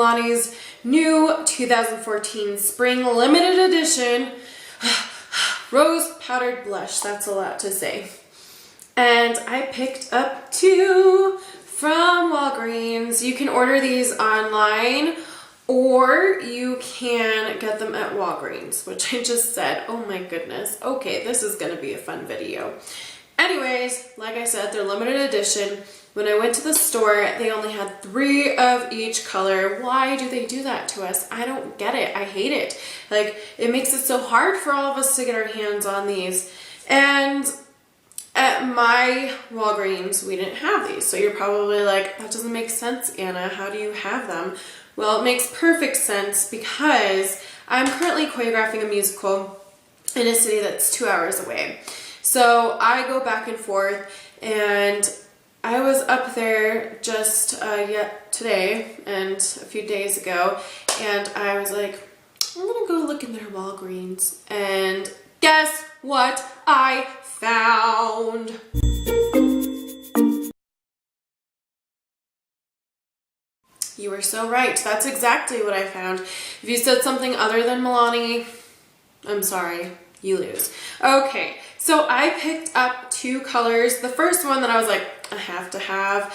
Milani's new 2014 Spring Limited Edition Rose Powdered Blush. That's a lot to say. And I picked up 2 from Walgreens. You can order these online or you can get them at Walgreens, which I just said, oh my goodness. Okay, this is gonna be a fun video. Anyways, like I said, they're limited edition. When I went to the store, they only had 3 of each color. Why do they do that to us? I don't get it. I hate it. Like, it makes it so hard for all of us to get our hands on these. And at my Walgreens, we didn't have these. So you're probably like, that doesn't make sense, Anna. How do you have them? Well, it makes perfect sense because I'm currently choreographing a musical in a city that's 2 hours away. So I go back and forth, and I was up there just yet today and a few days ago, and I was like, I'm gonna go look in their Walgreens, and guess what I found? You were so right. That's exactly what I found. If you said something other than Milani, I'm sorry, you lose. Okay, so I picked up 2 colors. The first one that I was like, I have to have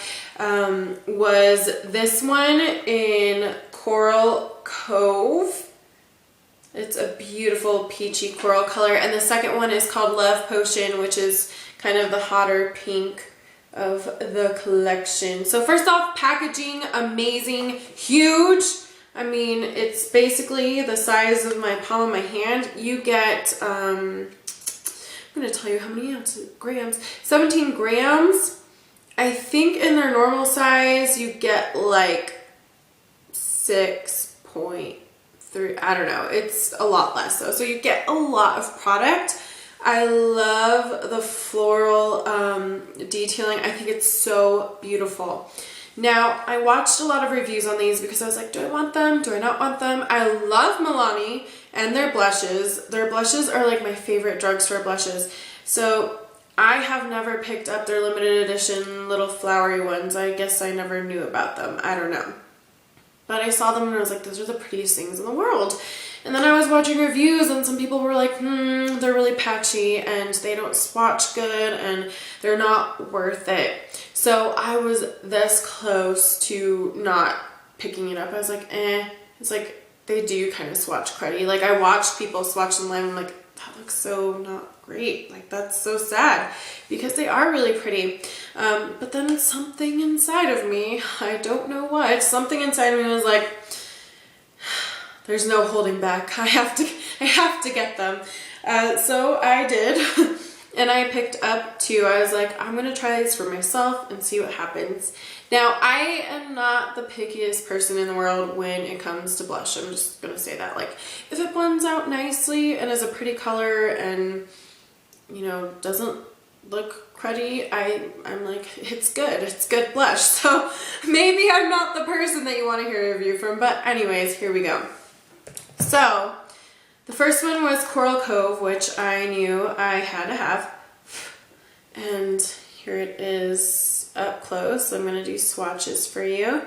was this one in Coral Cove. It's a beautiful peachy coral color. And the second one is called Love Potion, which is kind of the hotter pink of the collection. So first off, packaging, amazing, huge. I mean, it's basically the size of my palm of my hand. You get, I'm gonna tell you how many grams, 17 grams. I think in their normal size, you get like 6.3, I don't know. It's a lot less though. So you get a lot of product. I love the floral detailing. I think it's so beautiful. Now, I watched a lot of reviews on these because I was like, do I want them? Do I not want them? I love Milani and their blushes. Their blushes are like my favorite drugstore blushes. So I have never picked up their limited edition little flowery ones. I guess I never knew about them. I don't know. But I saw them and I was like, those are the prettiest things in the world. And then I was watching reviews and some people were like, they're really patchy and they don't swatch good and they're not worth it. So I was this close to not picking it up. I was like, It's like, they do kind of swatch cruddy. Like, I watched people swatch them live and I'm like, that looks so not great. Like, that's so sad because they are really pretty. But then something inside of me, I don't know what, something inside of me was like, there's no holding back. I have to get them. So I did. And I picked up 2. I was like, I'm going to try these for myself and see what happens. Now, I am not the pickiest person in the world when it comes to blush. I'm just going to say that. Like, if it blends out nicely and is a pretty color and, you know, doesn't look cruddy, I'm like, it's good. It's good blush. So maybe I'm not the person that you want to hear a review from. But anyways, here we go. So the first one was Coral Cove, which I knew I had to have. And here it is up close. I'm going to do swatches for you.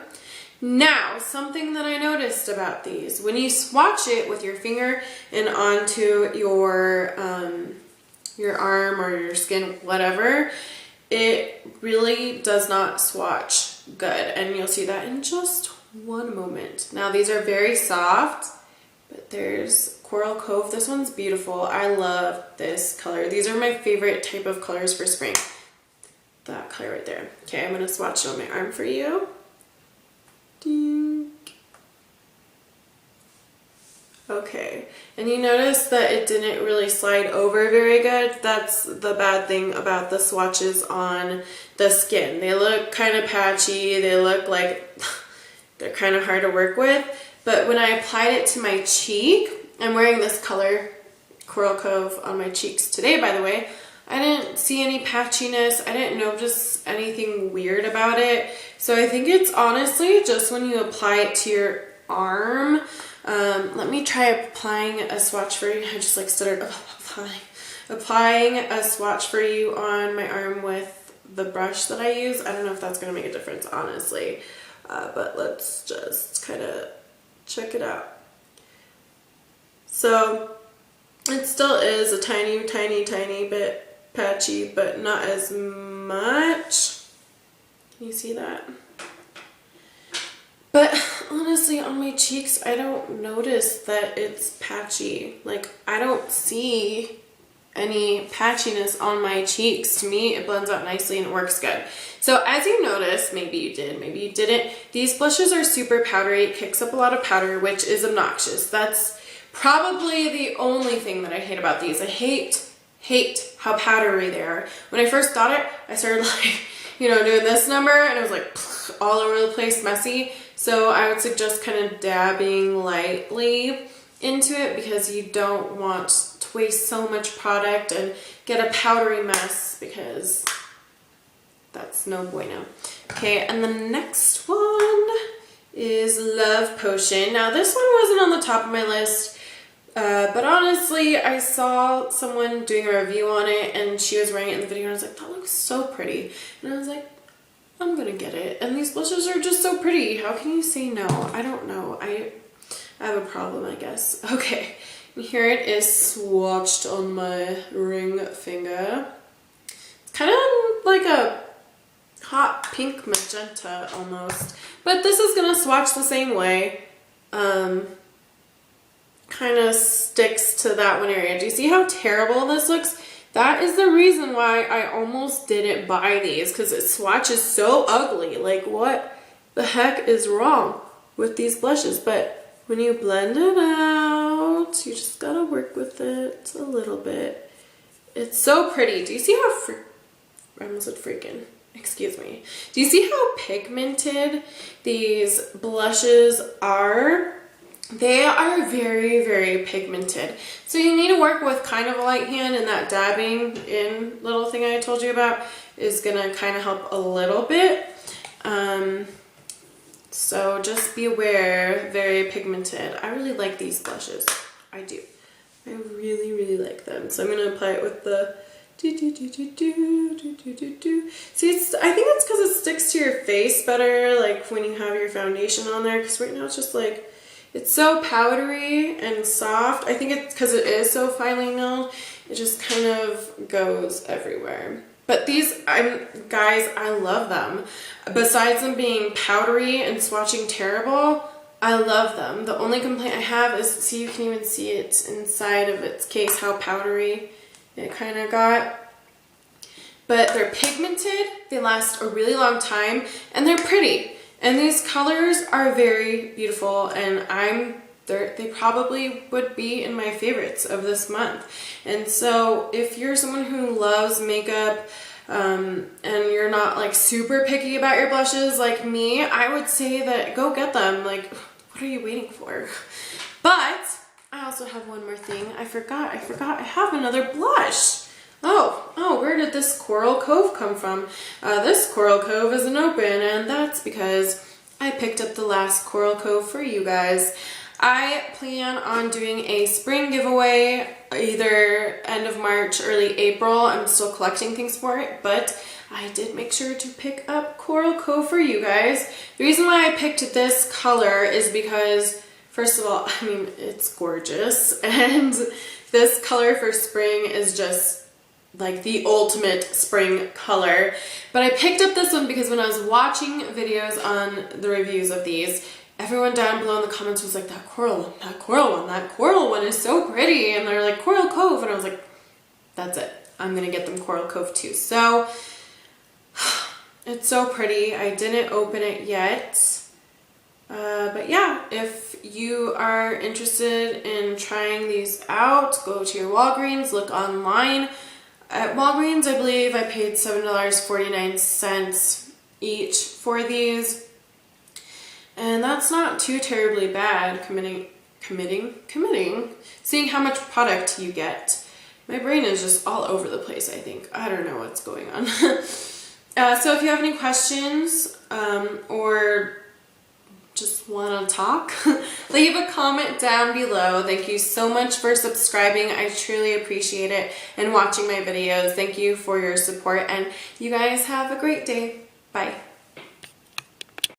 Now, something that I noticed about these, when you swatch it with your finger and onto your arm or your skin, whatever, it really does not swatch good. And you'll see that in just one moment. Now, these are very soft. But there's Coral Cove. This one's beautiful. I love this color. These are my favorite type of colors for spring. That color right there. Okay, I'm going to swatch it on my arm for you. Dink. Okay, and you notice that it didn't really slide over very good. That's the bad thing about the swatches on the skin. They look kind of patchy. They look like they're kind of hard to work with. But when I applied it to my cheek, I'm wearing this color, Coral Cove, on my cheeks today, by the way. I didn't see any patchiness. I didn't notice anything weird about it. So I think it's honestly just when you apply it to your arm. Let me try applying a swatch for you. I just like stuttered. Applying a swatch for you on my arm with the brush that I use. I don't know if that's going to make a difference, honestly. But let's just kind of Check it out. So it still is a tiny, tiny, tiny bit patchy, but not as much. Can you see that? But honestly, on my cheeks, I don't notice that it's patchy. Like, I don't see any patchiness on my cheeks. To me, it blends out nicely and it works good. So as you noticed, maybe you did, maybe you didn't, these blushes are super powdery. It kicks up a lot of powder, which is obnoxious. That's probably the only thing that I hate about these. I hate how powdery they are. When I first got it, I started like, you know, doing this number and it was like all over the place, messy. So I would suggest kind of dabbing lightly into it because you don't want to waste so much product and get a powdery mess, because that's no bueno. Okay, and the next one is Love Potion. Now this one wasn't on the top of my list, but honestly, I saw someone doing a review on it and she was wearing it in the video and I was like, that looks so pretty. And I was like, I'm gonna get it. And these blushes are just so pretty. How can you say no? I don't know. I have a problem, I guess. Okay, and here it is swatched on my ring finger. It's kind of like a hot pink magenta almost. But this is gonna swatch the same way. Kind of sticks to that one area. Do you see how terrible this looks? That is the reason why I almost didn't buy these, because it swatches so ugly. Like, what the heck is wrong with these blushes? But when you blend it out, you just gotta work with it a little bit. It's so pretty. Do you see how I almost said freaking. Excuse me. Do you see how pigmented these blushes are? They are very, very pigmented. So you need to work with kind of a light hand, and that dabbing in little thing I told you about is gonna kind of help a little bit. So just be aware, very pigmented. I really like these blushes. I do. I really, really like them. So I'm gonna apply it with the See, I think it's because it sticks to your face better, like when you have your foundation on there, because right now it's just like, it's so powdery and soft. I think it's because it is so finely milled, it just kind of goes everywhere. But these, guys, I love them. Besides them being powdery and swatching terrible, I love them. The only complaint I have is, see, you can even see it inside of its case, how powdery it kind of got. But they're pigmented, they last a really long time, and they're pretty. And these colors are very beautiful, and they probably would be in my favorites of this month. And so if you're someone who loves makeup, and you're not like super picky about your blushes like me, I would say that go get them. Like, what are you waiting for? But I also have one more thing. I forgot. I have another blush. Oh, where did this Coral Cove come from? This Coral Cove isn't open, and that's because I picked up the last Coral Cove for you guys. I plan on doing a spring giveaway either end of March, early April. I'm still collecting things for it, but I did make sure to pick up Coral Cove for you guys. The reason why I picked this color is because, first of all, I mean, it's gorgeous, and this color for spring is just like the ultimate spring color. But I picked up this one because when I was watching videos on the reviews of these, everyone down below in the comments was like, that coral one is so pretty, and they're like, Coral Cove, and I was like, that's it, I'm gonna get them Coral Cove too. So it's so pretty. I didn't open it yet, but yeah, if you are interested in trying these out, go to your Walgreens, look online. At Walgreens, I believe I paid $7.49 each for these, and that's not too terribly bad, seeing how much product you get. My brain is just all over the place, I think. I don't know what's going on. So if you have any questions, or just want to talk, leave a comment down below. Thank you so much for subscribing. I truly appreciate it, and watching my videos. Thank you for your support, and you guys have a great day. Bye.